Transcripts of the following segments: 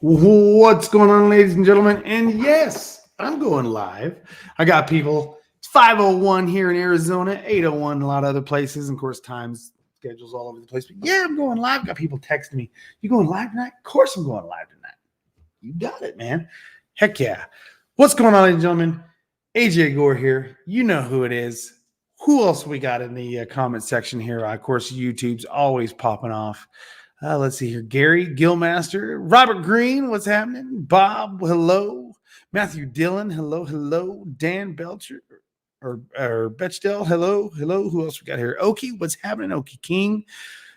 What's going on, ladies and gentlemen? And yes, I'm going live. I got people. It's 5:01 here in Arizona, 8:01 in a lot of other places. And of course, times, schedules all over the place. But yeah, I'm going live. Got people texting me. You going live tonight? Of course I'm going live tonight. You got it, man. Heck yeah. What's going on, ladies and gentlemen? AJ Gore here. You know who it is. Who else we got in the comment section here? Of course, YouTube's always popping off. Let's see here. Gary Gilmaster, Robert Green, what's happening? Bob, hello. Matthew Dillon, hello, hello. Dan Belcher or Bechdel, hello, hello. Who else we got here? Oki, what's happening? Oki King.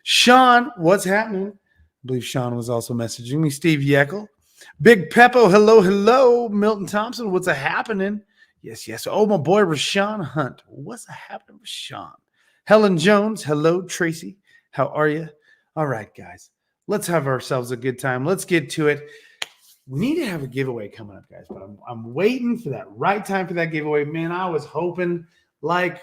Sean, what's happening? I believe Sean was also messaging me. Steve Yeckel. Big Peppo, hello, hello. Milton Thompson, what's happening? Yes, yes. Oh, my boy, Rashawn Hunt. What's happening with Sean? Helen Jones, hello. Tracy, how are you? All right, guys, let's have ourselves a good time. Let's get to it. We need to have a giveaway coming up, guys, but I'm waiting for that right time for that giveaway. Man, I was hoping like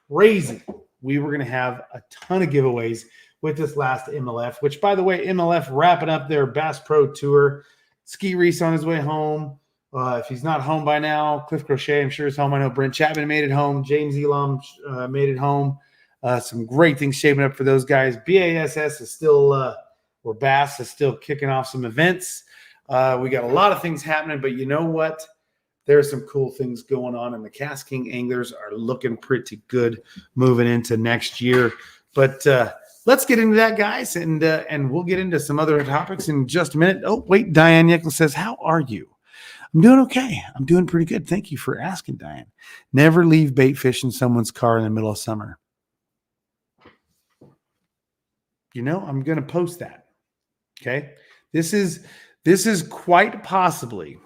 crazy we were going to have a ton of giveaways with this last MLF, which, by the way, MLF wrapping up their Bass Pro Tour. Ski Reese on his way home. If he's not home by now, Cliff Crochet, I'm sure is home. I know Brent Chapman made it home. James Elam made it home. Some great things shaping up for those guys. B.A.S.S is still, or B.A.S.S is still kicking off some events. We got a lot of things happening, but you know what? There's some cool things going on, and the KastKing Anglers are looking pretty good moving into next year. But let's get into that, guys, and we'll get into some other topics in just a minute. Oh, wait, Diane Yeckel says, how are you? I'm doing okay. I'm doing pretty good. Thank you for asking, Diane. Never leave bait fish in someone's car in the middle of summer. You know, I'm going to post that. Okay. This is quite possibly,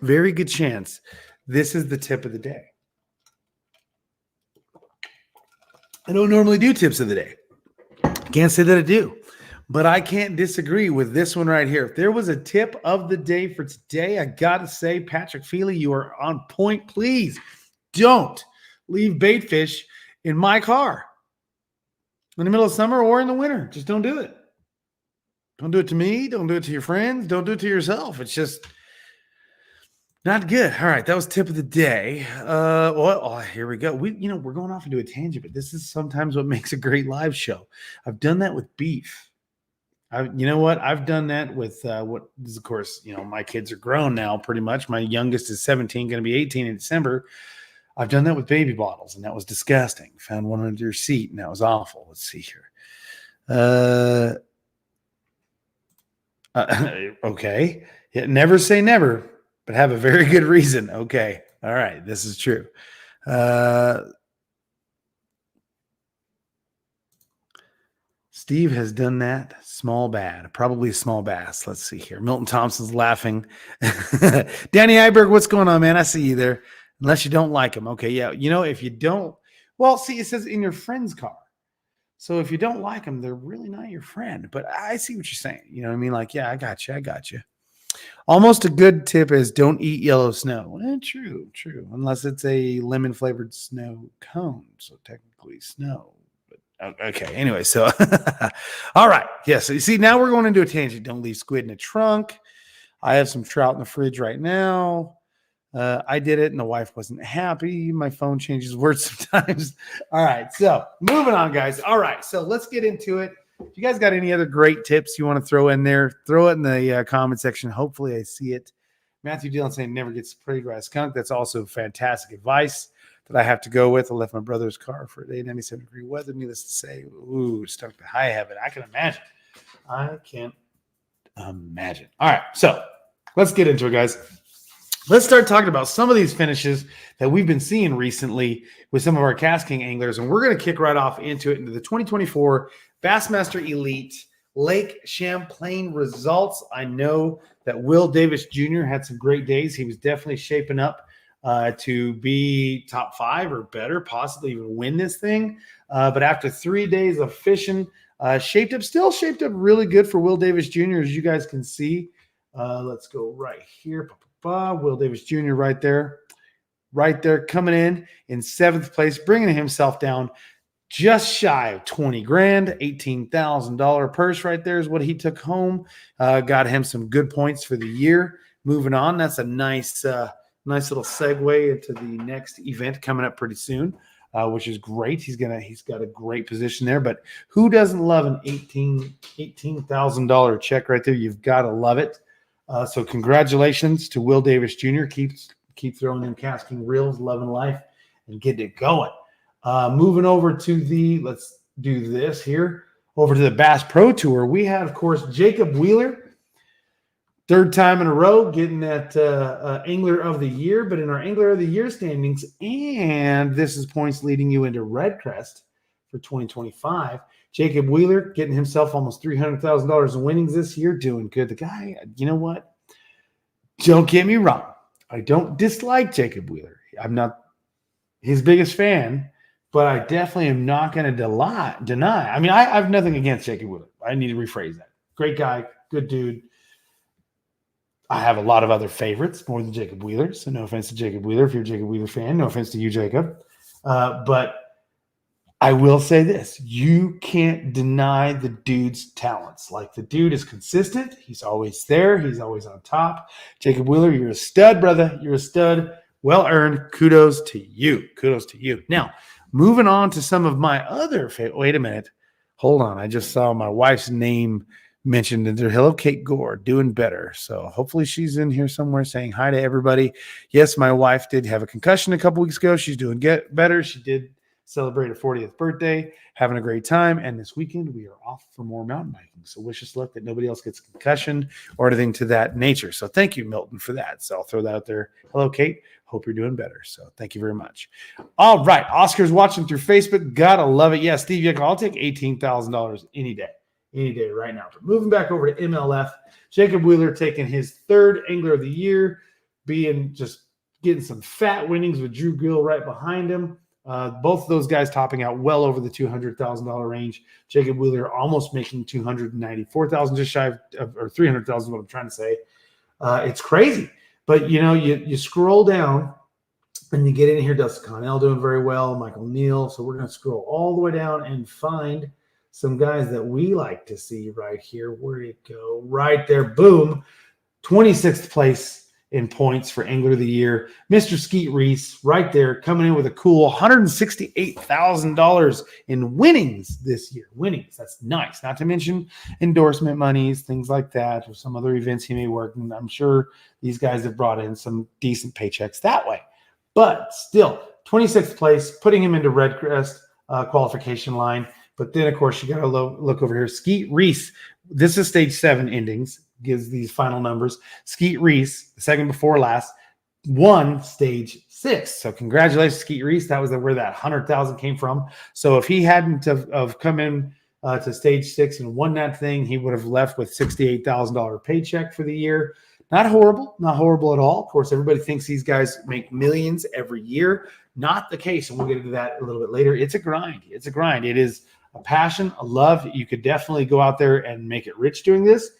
very good chance, this is the tip of the day. I don't normally do tips of the day. Can't say that I do, but I can't disagree with this one right here. If there was a tip of the day for today, I got to say, Patrick Feely, you are on point. Please don't leave bait fish in my car in the middle of summer or in the winter. Just don't do it. Don't do it to me. Don't do it to your friends. Don't do it to yourself. It's just not good. All right. That was tip of the day. Here we go. We're going off into a tangent, but this is sometimes what makes a great live show. I've done that with beef. You know what? I've done that with what is, of course, my kids are grown now pretty much. My youngest is 17, going to be 18 in December. I've done that with baby bottles, and that was disgusting. Found one under your seat, and that was awful. Let's see here. Okay. Yeah, never say never, but have a very good reason. Okay. All right. This is true. Steve has done that. Small bad. Probably a small bass. Let's see here. Milton Thompson's laughing. Danny Iberg, what's going on, man? I see you there. Unless you don't like him. Okay, yeah. If you don't, well, see, it says in your friend's car. So if you don't like them, they're really not your friend. But I see what you're saying. You know what I mean? Like, yeah, I got you. Almost a good tip is don't eat yellow snow. True. Unless it's a lemon-flavored snow cone. So technically snow. But okay, anyway, so all right. Yes, you see, now we're going into a tangent. Don't leave squid in a trunk. I have some trout in the fridge right now. I did it, and the wife wasn't happy. My phone changes words sometimes. All right, so moving on, guys. All right, so let's get into it. If you guys got any other great tips you want to throw in there, throw it in the comment section. Hopefully I see it. Matthew Dillon saying never get sprayed by a skunk. That's also fantastic advice that I have to go with. I left my brother's car for a day, 97-degree weather. Needless to say, ooh, stuck to high heaven. I can imagine. I can't imagine. All right, so let's get into it, guys. Let's start talking about some of these finishes that we've been seeing recently with some of our KastKing anglers, and we're going to kick right off into the 2024 Bassmaster Elite Lake Champlain results. I know that Will Davis Jr. had some great days. He was definitely shaping up to be top 5 or better, possibly even win this thing. But after 3 days of fishing, still shaped up really good for Will Davis Jr., as you guys can see. Let's go right here. Will Davis Jr. right there, coming in 7th place, bringing himself down just shy of 20 grand, $18,000 purse right there is what he took home. Got him some good points for the year. Moving on, that's a nice little segue into the next event coming up pretty soon, which is great. He's got a great position there. But who doesn't love an $18,000 check right there? You've got to love it. So congratulations to Will Davis Jr. Keep throwing them KastKing reels, loving life, and getting it going. Moving over to let's do this here, over to the Bass Pro Tour. We had, of course, Jacob Wheeler, third time in a row, getting that Angler of the Year. But in our Angler of the Year standings, and this is points leading you into Red Crest for 2025, Jacob Wheeler getting himself almost $300,000 in winnings this year, doing good. The guy, you know what? Don't get me wrong. I don't dislike Jacob Wheeler. I'm not his biggest fan, but I definitely am not going to deny. I mean, I have nothing against Jacob Wheeler. I need to rephrase that. Great guy, good dude. I have a lot of other favorites more than Jacob Wheeler. So no offense to Jacob Wheeler. If you're a Jacob Wheeler fan, no offense to you, Jacob. But I will say this. You can't deny the dude's talents. Like, the dude is consistent. He's always there. He's always on top. Jacob Wheeler, you're a stud, brother. You're a stud. Well earned. Kudos to you. Kudos to you. Now, moving on to some of my other favorites. Wait a minute. Hold on. I just saw my wife's name mentioned in there. Hello, Kate Gore, doing better. So hopefully she's in here somewhere saying hi to everybody. Yes, my wife did have a concussion a couple weeks ago. She's doing better. She did celebrate her 40th birthday, having a great time. And this weekend we are off for more mountain biking. So wish us luck that nobody else gets a concussion or anything to that nature. So thank you, Milton, for that. So I'll throw that out there. Hello, Kate. Hope you're doing better. So thank you very much. All right. Oscar's watching through Facebook. Gotta love it. Yeah, Steve Yeager, I'll take $18,000 any day right now. But moving back over to MLF, Jacob Wheeler taking his third Angler of the Year, getting some fat winnings with Drew Gill right behind him. Both of those guys topping out well over the $200,000 range. Jacob Wheeler almost making $294,000, just shy of or $300,000. What I'm trying to say, it's crazy. But you scroll down and you get in here. Dustin Connell doing very well. Michael Neal. So we're going to scroll all the way down and find some guys that we like to see right here. Where'd it go? Right there. Boom. 26th place in points for Angler of the Year. Mr. Skeet Reese right there, coming in with a cool $168,000 in winnings this year. Winnings. That's nice. Not to mention endorsement monies, things like that, or some other events he may work. And I'm sure these guys have brought in some decent paychecks that way. But still, 26th place, putting him into Red Crest qualification line. But then, of course, you got to look over here. Skeet Reese. This is stage 7 endings. Gives these final numbers. Skeet Reese, the second before last, won stage 6. So congratulations, Skeet Reese. That was where that 100,000 came from. So if he hadn't have come in to stage 6 and won that thing, he would have left with $68,000 paycheck for the year. Not horrible at all. Of course, everybody thinks these guys make millions every year. Not the case, and we'll get into that a little bit later. It's a grind. It's a grind. It is a passion, a love. You could definitely go out there and make it rich doing this.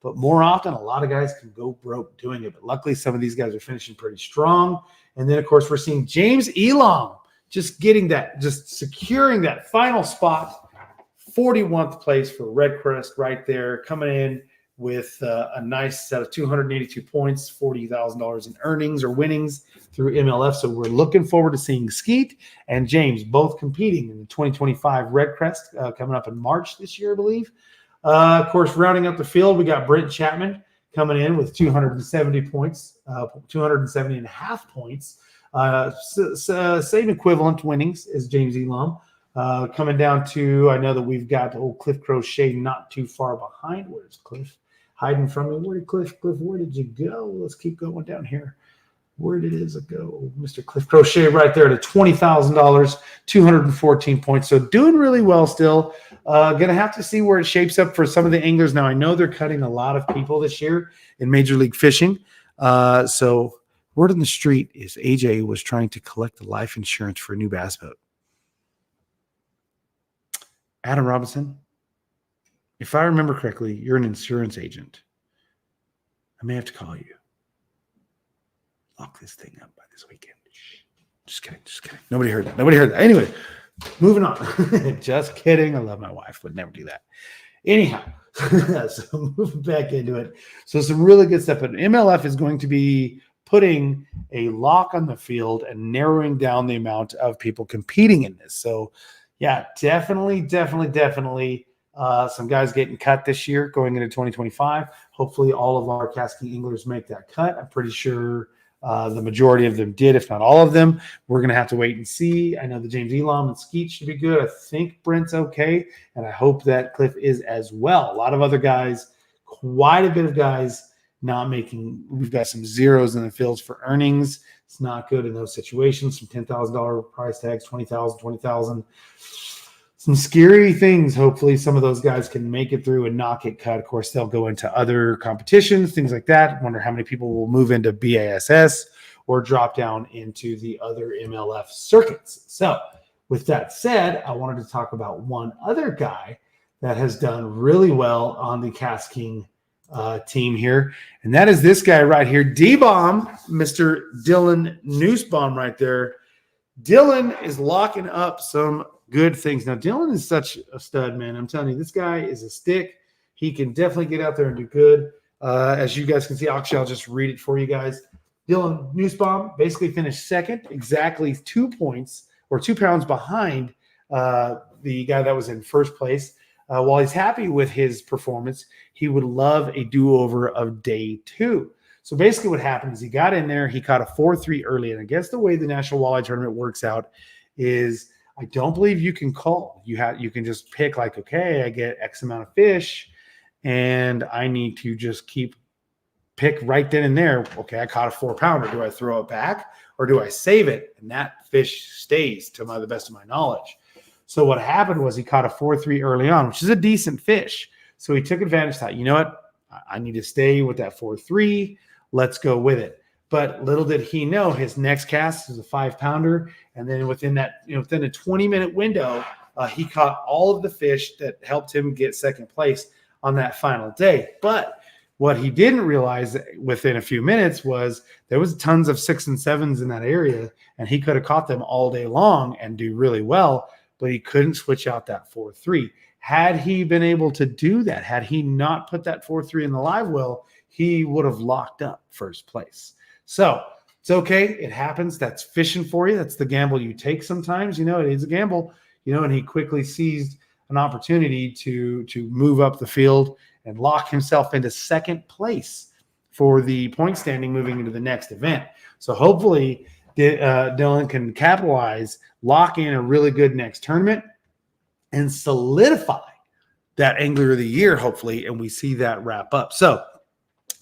But more often, a lot of guys can go broke doing it. But luckily, some of these guys are finishing pretty strong. And then, of course, we're seeing James Elam just securing that final spot, 41th place for Red Crest right there, coming in with a nice set of 282 points, $40,000 in earnings or winnings through MLF. So we're looking forward to seeing Skeet and James both competing in the 2025 Red Crest coming up in March this year, I believe. Of course, rounding up the field, we got Brent Chapman coming in with 270 points, 270 and a half points. Same equivalent winnings as James Elam. Coming down to, I know that we've got old Cliff Crochet not too far behind. Where's Cliff? Hiding from me. Where did Cliff, where did you go? Let's keep going down here. Where did it go? Mr. Cliff Crochet right there at $20,000, 214 points. So doing really well still. Going to have to see where it shapes up for some of the anglers. Now, I know they're cutting a lot of people this year in Major League Fishing. So word on the street is AJ was trying to collect the life insurance for a new bass boat. Adam Robinson, if I remember correctly, you're an insurance agent. I may have to call you. Lock this thing up by this weekend. Just kidding. Nobody heard that. Anyway, Moving on. Just kidding. I love my wife. Would never do that. Anyhow, so moving back into it. So some really good stuff. But MLF is going to be putting a lock on the field and narrowing down the amount of people competing in this. So yeah, definitely some guys getting cut this year going into 2025. Hopefully all of our KastKing Anglers make that cut. I'm pretty sure the majority of them did, if not all of them. We're going to have to wait and see. I know the James Elam and Skeet should be good. I think Brent's okay, and I hope that Cliff is as well. A lot of other guys, quite a bit of guys not making. We've got some zeros in the fields for earnings. It's not good in those situations. Some $10,000 price tags, $20,000, $20,000. Some scary things. Hopefully some of those guys can make it through and not get cut. Of course, they'll go into other competitions, things like that. Wonder how many people will move into B.A.S.S or drop down into the other MLF circuits. So with that said, I wanted to talk about one other guy that has done really well on the KastKing team here. And that is this guy right here, D-Bomb, Mr. Dylan Nussbaum right there. Dylan is locking up some good things. Now, Dylan is such a stud, man. I'm telling you, this guy is a stick. He can definitely get out there and do good. As you guys can see, actually, I'll just read it for you guys. Dylan Nussbaum basically finished second, exactly 2 points or 2 pounds behind the guy that was in first place. While he's happy with his performance, he would love a do-over of day 2. So basically what happened is he got in there, he caught a 4-3 early, and I guess the way the National Walleye Tournament works out is I don't believe you can call. You can just pick like, okay, I get X amount of fish, and I need to just pick right then and there. Okay, I caught a 4-pounder. Do I throw it back or do I save it? And that fish stays to the best of my knowledge. So what happened was he caught a 4-3 early on, which is a decent fish. So he took advantage, thought, you know what? I need to stay with that 4-3. Let's go with it. But little did he know his next cast is a 5-pounder. And then within a 20-minute window, he caught all of the fish that helped him get second place on that final day. But what he didn't realize within a few minutes was there was tons of 6 and 7s in that area, and he could have caught them all day long and do really well, but he couldn't switch out that 4-3. Had he been able to do that, had he not put that 4-3 in the live well, he would have locked up first place. So it's okay. It happens. That's fishing for you. That's the gamble you take sometimes. It is a gamble, and he quickly seized an opportunity to move up the field and lock himself into second place for the point standing moving into the next event. So hopefully Dylan can capitalize, lock in a really good next tournament, and solidify that Angler of the Year, hopefully, and we see that wrap up. So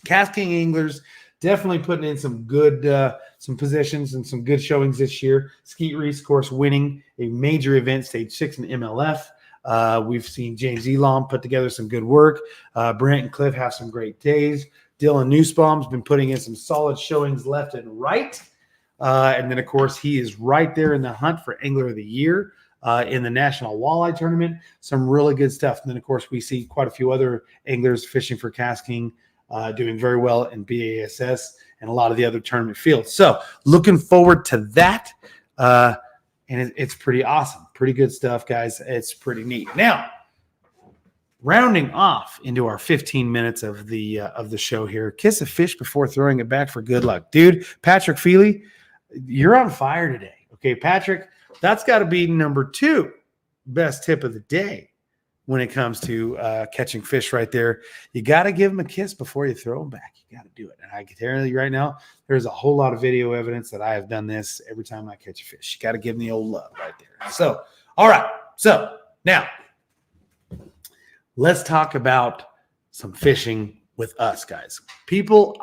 KastKing Anglers definitely putting in some good some positions and some good showings this year. Skeet Reese, of course, winning a major event, stage 6 in MLF. We've seen James Elam put together some good work. Brent and Cliff have some great days. Dylan Nussbaum's been putting in some solid showings left and right. And then, of course, he is right there in the hunt for Angler of the Year in the National Walleye Tournament. Some really good stuff. And then, of course, we see quite a few other anglers fishing for KastKing doing very well in B.A.S.S and a lot of the other tournament fields. So looking forward to that. And it's pretty awesome. Pretty good stuff, guys. It's pretty neat. Now, rounding off into our 15 minutes of the show here, kiss a fish before throwing it back for good luck. Dude, Patrick Feely, you're on fire today. Okay, Patrick, that's got to be number 2 best tip of the day when it comes to catching fish right there. You got to give them a kiss before you throw them back. You got to do it. And I can tell you right now, there's a whole lot of video evidence that I have done this every time I catch a fish. You got to give them the old love right there. So, all right. So now let's talk about some fishing with us, guys. People,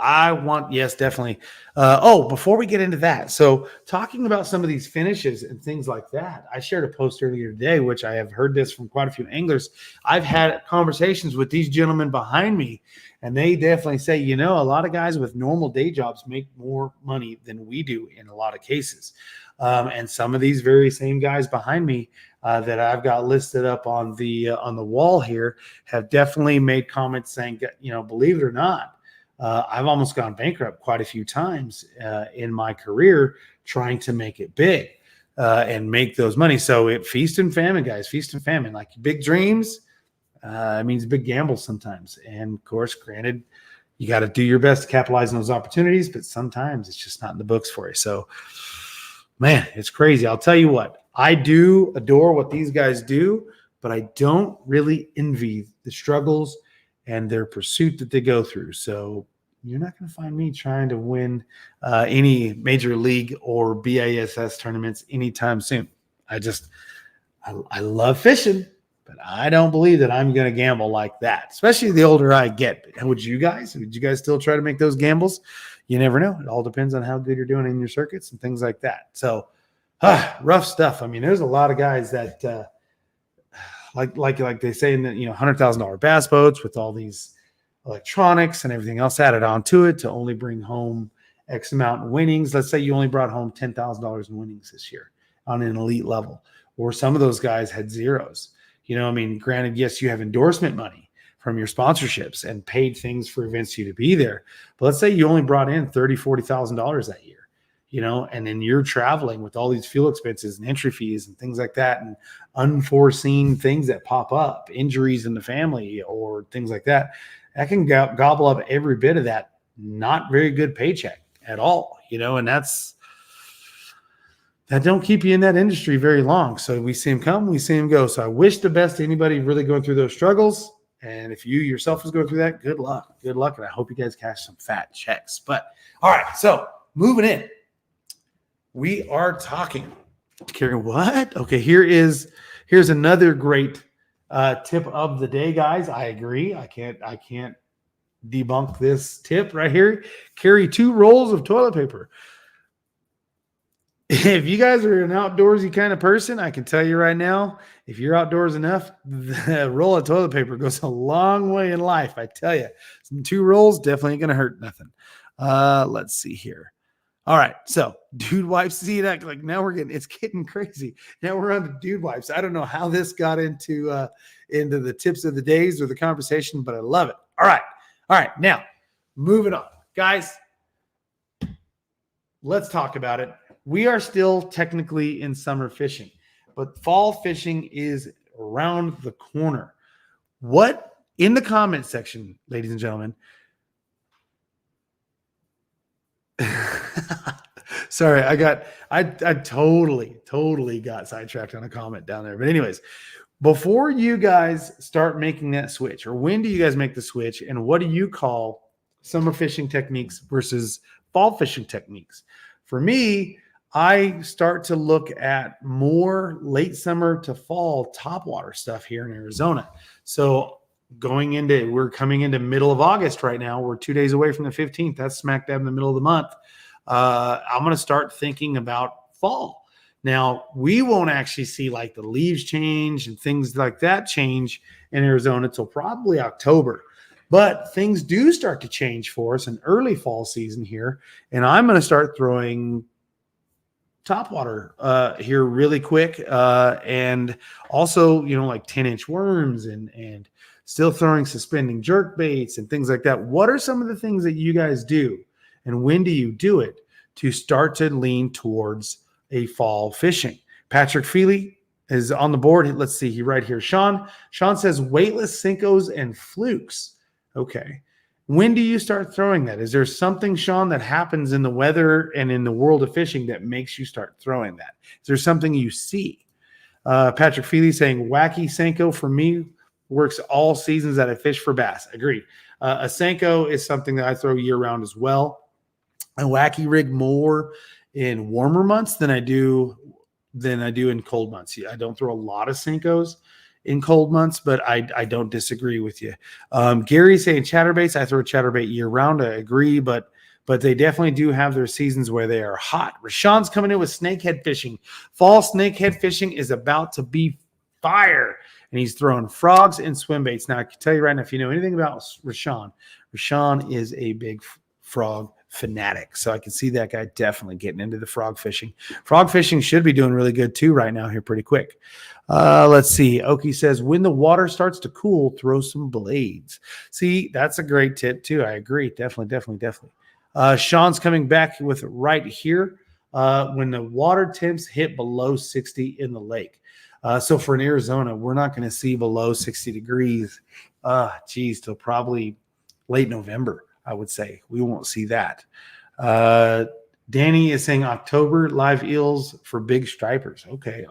yes, definitely. Before we get into that, so talking about some of these finishes and things like that, I shared a post earlier today, which I have heard this from quite a few anglers. I've had conversations with these gentlemen behind me, and they definitely say, a lot of guys with normal day jobs make more money than we do in a lot of cases. And some of these very same guys behind me that I've got listed up on the wall here have definitely made comments saying, believe it or not, I've almost gone bankrupt quite a few times in my career trying to make it big. and make those money. So it feast and famine, guys, feast and famine. Like big dreams, it means big gambles sometimes. And of course, granted, you got to do your best to capitalize on those opportunities, but sometimes it's just not in the books for you. So, man, it's crazy. I'll tell you what, I do adore what these guys do, but I don't really envy the struggles and their pursuit that they go through. So you're not going to find me trying to win any major league or B.A.S.S tournaments anytime soon. I love fishing, but I don't believe that I'm going to gamble like that, especially the older I get. Would you guys still try to make those gambles? You never know. It all depends on how good you're doing in your circuits and things like that. So rough stuff. I mean, there's a lot of guys that like they say in the $100,000 bass boats with all these electronics and everything else added onto it to only bring home X amount in winnings. Let's say you only brought home $10,000 in winnings this year on an elite level, or some of those guys had zeros. I mean, granted, yes, you have endorsement money from your sponsorships and paid things for events you to be there. But let's say you only brought in $30,000, $40,000 that year, and then you're traveling with all these fuel expenses and entry fees and things like that, and unforeseen things that pop up, injuries in the family or things like that. That can gobble up every bit of that not very good paycheck at all, and that don't keep you in that industry very long. So we see him come, we see him go. So I wish the best to anybody really going through those struggles. And if you yourself is going through that, good luck. Good luck. And I hope you guys cash some fat checks. But all right, so moving in. We are talking. What? Okay, here's another great tip of the day, guys. I agree. I can't debunk this tip right here. Carry 2 rolls of toilet paper. If you guys are an outdoorsy kind of person, I can tell you right now, if you're outdoors enough, the roll of toilet paper goes a long way in life. I tell you, some 2 rolls definitely ain't going to hurt nothing. Let's see here. All right. So dude wipes, see that? Like now it's getting crazy. Now we're on to dude wipes. I don't know how this got into the tips of the days or the conversation, but I love it. All right. Now moving on, guys, let's talk about it. We are still technically in summer fishing, but fall fishing is around the corner. What in the comment section, ladies and gentlemen? Sorry, I totally got sidetracked on a comment down there. But anyways, before you guys start making that switch, or when do you guys make the switch, and what do you call summer fishing techniques versus fall fishing techniques? For me, I start to look at more late summer to fall topwater stuff here in Arizona. So we're coming into middle of August right now. We're 2 days away from the 15th. That's smack dab in the middle of the month. I'm going to start thinking about fall. Now, we won't actually see like the leaves change and things like that change in Arizona till probably October. But things do start to change for us in early fall season here. And I'm going to start throwing topwater here really quick. And also, like 10-inch worms and still throwing suspending jerk baits and things like that. What are some of the things that you guys do? And when do you do it to start to lean towards a fall fishing? Patrick Feely is on the board. Let's see, he right here. Sean says weightless Senkos and flukes. Okay. When do you start throwing that? Is there something, Sean, that happens in the weather and in the world of fishing that makes you start throwing that? Is there something you see? Patrick Feely saying wacky Senko for me works all seasons that I fish for bass. Agreed. A Senko is something that I throw year round as well. I wacky rig more in warmer months than I do in cold months. I don't throw a lot of Senkos in cold months, but I don't disagree with you. Gary's saying chatterbaits. I throw chatterbait year round. I agree, but they definitely do have their seasons where they are hot. Rashawn's coming in with snakehead fishing. Fall snakehead fishing is about to be fire, and he's throwing frogs and swim baits. Now, I can tell you right now, if you know anything about Rashawn is a big frog fanatic. So I can see that guy definitely getting into the frog fishing. Frog fishing should be doing really good too right now here pretty quick. Let's see. Oki says, when the water starts to cool, throw some blades. See, that's a great tip too. I agree. Definitely. Sean's coming back with right here. when the water temps hit below 60 in the lake. So for in Arizona, we're not going to see below 60 degrees, till probably late November, I would say. We won't see that. Danny is saying October live eels for big stripers. Okay.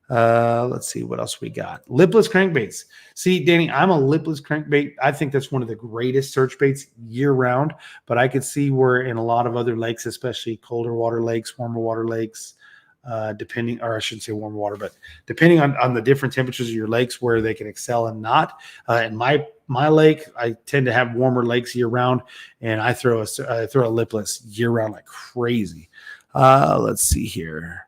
Let's see what else we got. Lipless crankbaits. See, Danny, I'm a lipless crankbait. I think that's one of the greatest search baits year round, but I could see where in a lot of other lakes, especially colder water lakes, warmer water lakes, depending, or I shouldn't say warm water, but depending on the different temperatures of your lakes where they can excel and not. In my lake, I tend to have warmer lakes year round, and I throw a lipless year round like crazy. Let's see here.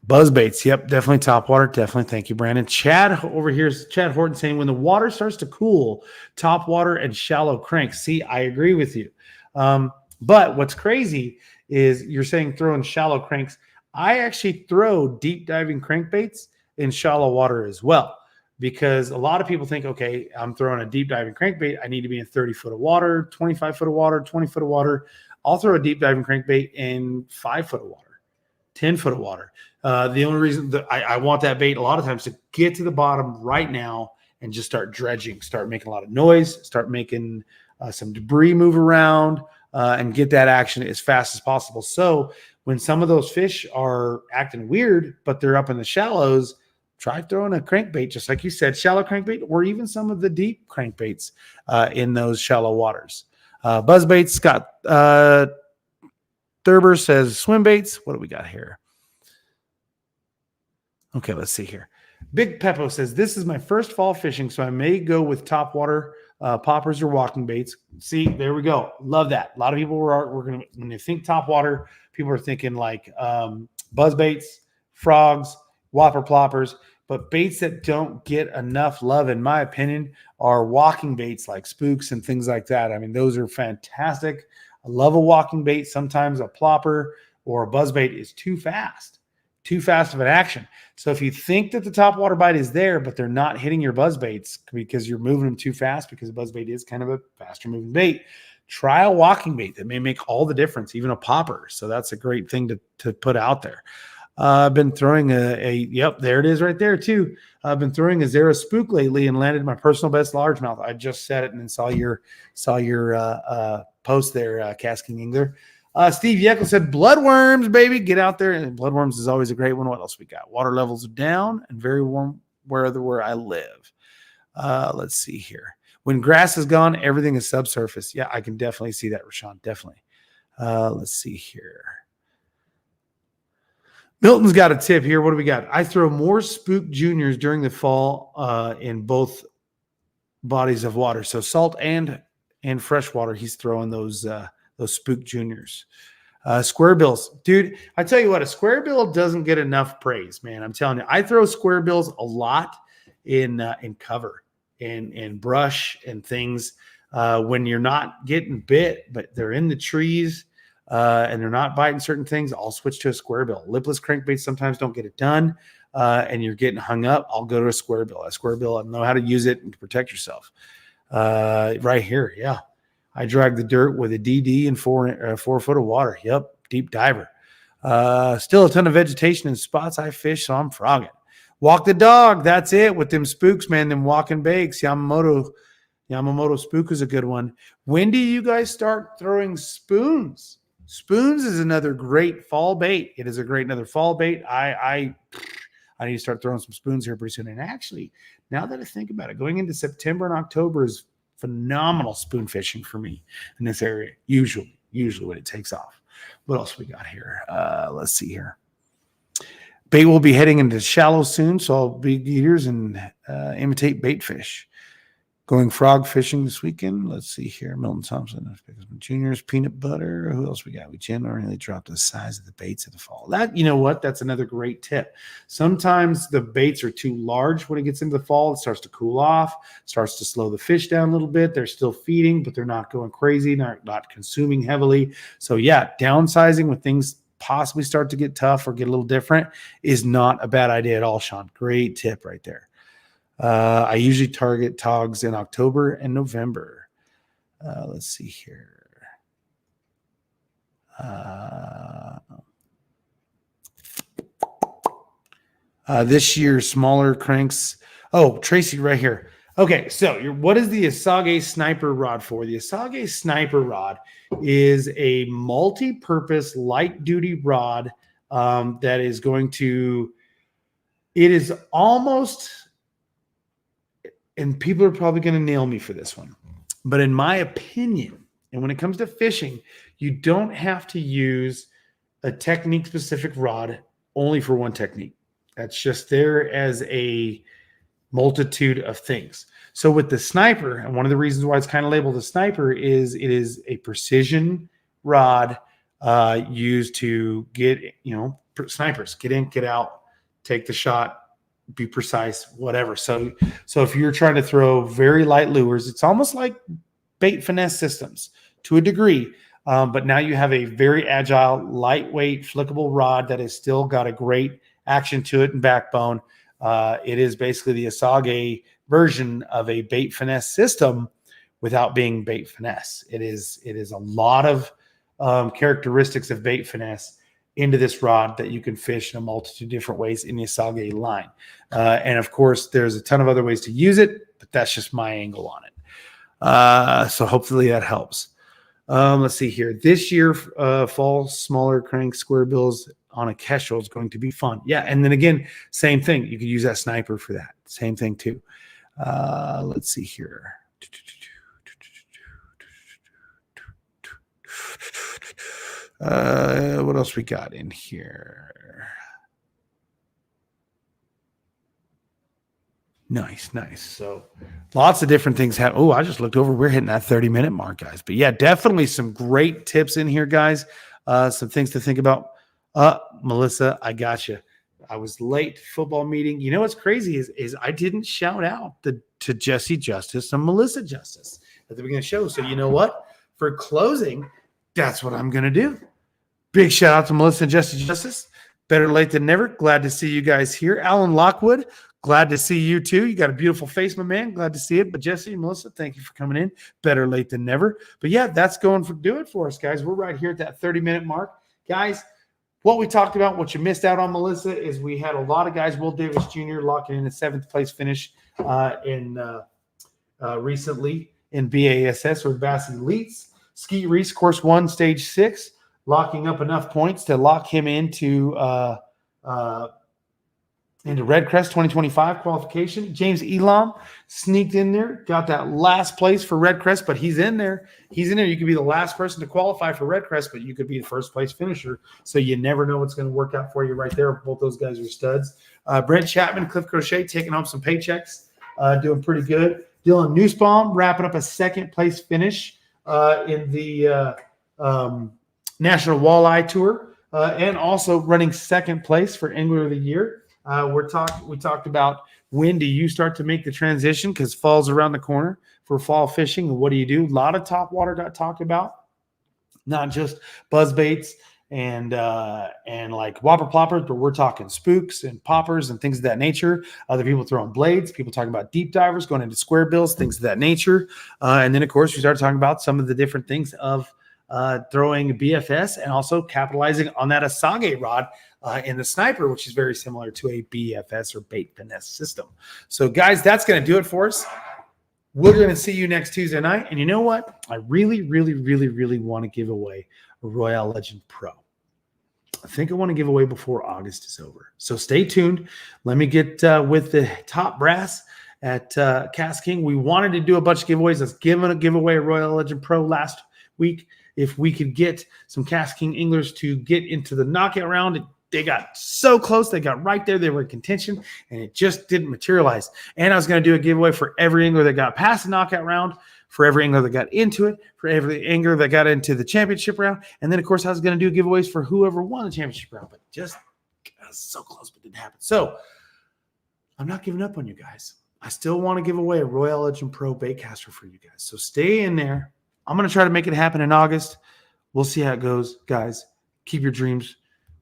Buzz baits. Yep, definitely top water. Definitely. Thank you, Brandon. Chad over here is Chad Horton saying when the water starts to cool, top water and shallow cranks. See, I agree with you. But what's crazy is you're saying throwing shallow cranks. I actually throw deep diving crankbaits in shallow water as well, because a lot of people think, okay, I'm throwing a deep diving crankbait. I need to be in 30 foot of water, 25 foot of water, 20 foot of water. I'll throw a deep diving crankbait in 5 foot of water. 10 foot of water. The only reason that I want that bait a lot of times to get to the bottom right now and just start dredging, start making a lot of noise, start making some debris move around, and get that action as fast as possible. So when some of those fish are acting weird, but they're up in the shallows, try throwing a crankbait, just like you said, shallow crankbait, or even some of the deep crankbaits in those shallow waters. Buzzbaits, Scott Thurber says swim baits. What do we got here? Okay, let's see here. Big Peppo says, this is my first fall fishing, so I may go with top water poppers or walking baits. See, there we go. Love that. A lot of people we're going to, when they think top water, people are thinking like buzz baits, frogs, whopper ploppers, but baits that don't get enough love, in my opinion, are walking baits like spooks and things like that. I mean, those are fantastic. I love a walking bait. Sometimes a plopper or a buzz bait is too fast of an action. So if you think that the top water bite is there, but they're not hitting your buzz baits because you're moving them too fast, because a buzz bait is kind of a faster moving bait, try a walking bait. That may make all the difference, even a popper. So that's a great thing to put out there. I've been throwing yep, there it is right there too. I've been throwing a Zera spook lately and landed my personal best largemouth. I just said it and then saw your post there, KastKing Angler. Steve Yeckel said, bloodworms, baby, get out there. And bloodworms is always a great one. What else we got? Water levels are down and very warm where I live. Let's see here. When grass is gone, everything is subsurface. Yeah, I can definitely see that, Rashawn. Definitely. Let's see here. Milton's got a tip here. What do we got? I throw more spook juniors during the fall in both bodies of water. So salt and fresh water. He's throwing those spook juniors. Square bills. Dude, I tell you what, a square bill doesn't get enough praise, man. I'm telling you. I throw square bills a lot in cover, in brush and things when you're not getting bit, but they're in the trees. And they're not biting certain things, I'll switch to a square bill. Lipless crankbaits sometimes don't get it done, and you're getting hung up. I'll go to a square bill. A square bill, I know how to use it and to protect yourself. Right here, yeah. I drag the dirt with a DD and 4 foot of water. Yep, deep diver. Still a ton of vegetation in spots I fish, so I'm frogging. Walk the dog. That's it with them spooks, man. Them walking bakes. Yamamoto spook is a good one. When do you guys start throwing spoons? Spoons is another great fall bait. It is another fall bait. I need to start throwing some spoons here pretty soon. And actually, now that I think about it, going into September and October is phenomenal spoon fishing for me in this area. Usually when it takes off. What else we got here? Let's see here. Bait will be heading into shallow soon, so I'll be eaters and imitate bait fish. Going frog fishing this weekend. Let's see here. Milton Thompson, juniors, peanut butter. Who else we got? We generally drop the size of the baits in the fall. That, you know what? That's another great tip. Sometimes the baits are too large when it gets into the fall. It starts to cool off, starts to slow the fish down a little bit. They're still feeding, but they're not going crazy. They're not consuming heavily. So yeah, downsizing when things possibly start to get tough or get a little different is not a bad idea at all, Sean. Great tip right there. I usually target togs in October and November. Let's see here. This year, smaller cranks. Oh, Tracy, right here. Okay, so what is the Asage Sniper Rod for? The Asage Sniper Rod is a multi-purpose light-duty rod that is going to. It is almost, and people are probably going to nail me for this one, but in my opinion, and when it comes to fishing, you don't have to use a technique-specific rod only for one technique. That's just there as a multitude of things. So with the sniper, and one of the reasons why it's kind of labeled a sniper is it is a precision rod used to get, snipers, get in, get out, take the shot, be precise, whatever. So if you're trying to throw very light lures, it's almost like bait finesse systems to a degree. But now you have a very agile, lightweight, flickable rod that has still got a great action to it and backbone. It is basically the Asage version of a bait finesse system without being bait finesse. It is a lot of characteristics of bait finesse into this rod that you can fish in a multitude of different ways in the Asage line. And of course, there's a ton of other ways to use it, but that's just my angle on it. So hopefully that helps. Let's see here. This year, fall smaller crank square bills on a Kestrel is going to be fun. Yeah, and then again, same thing. You could use that sniper for that. Same thing too. Let's see here. What else we got in here? Nice. So lots of different things happen. Oh, I just looked over. We're hitting that 30-minute mark, guys. But yeah, definitely some great tips in here, guys. Some things to think about. Melissa, I got you. I was late football meeting. You know what's crazy is I didn't shout out to Jesse Justice and Melissa Justice at the beginning of the show. So you know what? For closing, that's what I'm going to do. Big shout out to Melissa and Jesse Justice. Better late than never. Glad to see you guys here. Alan Lockwood, glad to see you too. You got a beautiful face, my man. Glad to see it. But Jesse and Melissa, thank you for coming in. Better late than never. But yeah, that's going to do it for us, guys. We're right here at that 30-minute mark. Guys, what we talked about, what you missed out on, Melissa, is we had a lot of guys. Will Davis Jr. locking in a 7th place finish recently in B.A.S.S. or B.A.S.S Elites. Skeet Reese, course 1, stage 6, locking up enough points to lock him into Red Crest 2025 qualification. James Elam sneaked in there, got that last place for Red Crest, but he's in there. You could be the last person to qualify for Red Crest, but you could be the first place finisher. So you never know what's going to work out for you right there. Both those guys are studs. Brent Chapman, Cliff Crochet, taking home some paychecks, doing pretty good. Dylan Nussbaum wrapping up a 2nd place finish in the National Walleye Tour, and also running 2nd place for Angler of the Year. We talked about when do you start to make the transition, because fall's around the corner for fall fishing. And what do you do? A lot of top water got talked about, not just buzz baits and like whopper ploppers, but we're talking spooks and poppers and things of that nature. Other people throwing blades, people talking about deep divers, going into square bills, things of that nature. And then of course we started talking about some of the different things of throwing BFS and also capitalizing on that Asage rod in the sniper, which is very similar to a BFS or bait finesse system. So guys, that's going to do it for us. We're going to see you next Tuesday night. And you know what? I really, really, really, really want to give away a Royale Legend Pro. I think I want to give away before August is over. So stay tuned. Let me get with the top brass at KastKing. We wanted to do a bunch of giveaways. Let's give away a Royale Legend Pro last week. If we could get some KastKing Anglers to get into the knockout round, they got so close. They got right there. They were in contention, and it just didn't materialize. And I was going to do a giveaway for every angler that got past the knockout round, for every angler that got into it, for every angler that got into the championship round. And then, of course, I was going to do giveaways for whoever won the championship round, but just so close, but didn't happen. So I'm not giving up on you guys. I still want to give away a Royale Legend Pro baitcaster for you guys. So stay in there. I'm going to try to make it happen in August. We'll see how it goes. Guys, keep your dreams.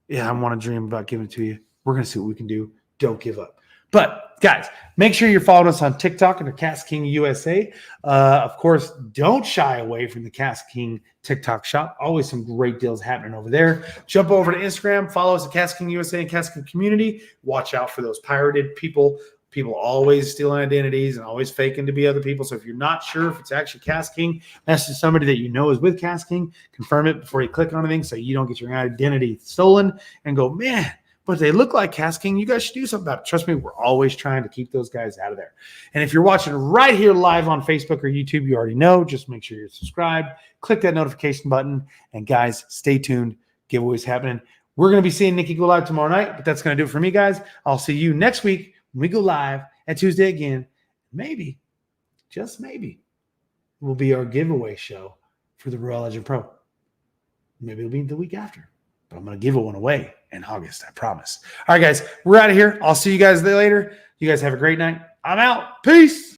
Yeah, I want to dream about giving it to you. We're going to see what we can do. Don't give up. But guys, make sure you're following us on TikTok under KastKing USA. Of course, don't shy away from the KastKing TikTok shop. Always some great deals happening over there. Jump over to Instagram, follow us at KastKing USA and KastKing Community. Watch out for those pirated people. People always stealing identities and always faking to be other people. So if you're not sure if it's actually KastKing, message somebody that you know is with KastKing. Confirm it before you click on anything so you don't get your identity stolen and go, man, but they look like KastKing. You guys should do something about it. Trust me, we're always trying to keep those guys out of there. And if you're watching right here live on Facebook or YouTube, you already know. Just make sure you're subscribed. Click that notification button. And guys, stay tuned. Giveaways happening. We're going to be seeing Nikki go live tomorrow night, but that's going to do it for me, guys. I'll see you next week when we go live at Tuesday again. Maybe, just maybe, will be our giveaway show for the Royal Legend Pro. Maybe it'll be the week after. But I'm going to give one away in August, I promise. All right, guys, we're out of here. I'll see you guys later. You guys have a great night. I'm out. Peace.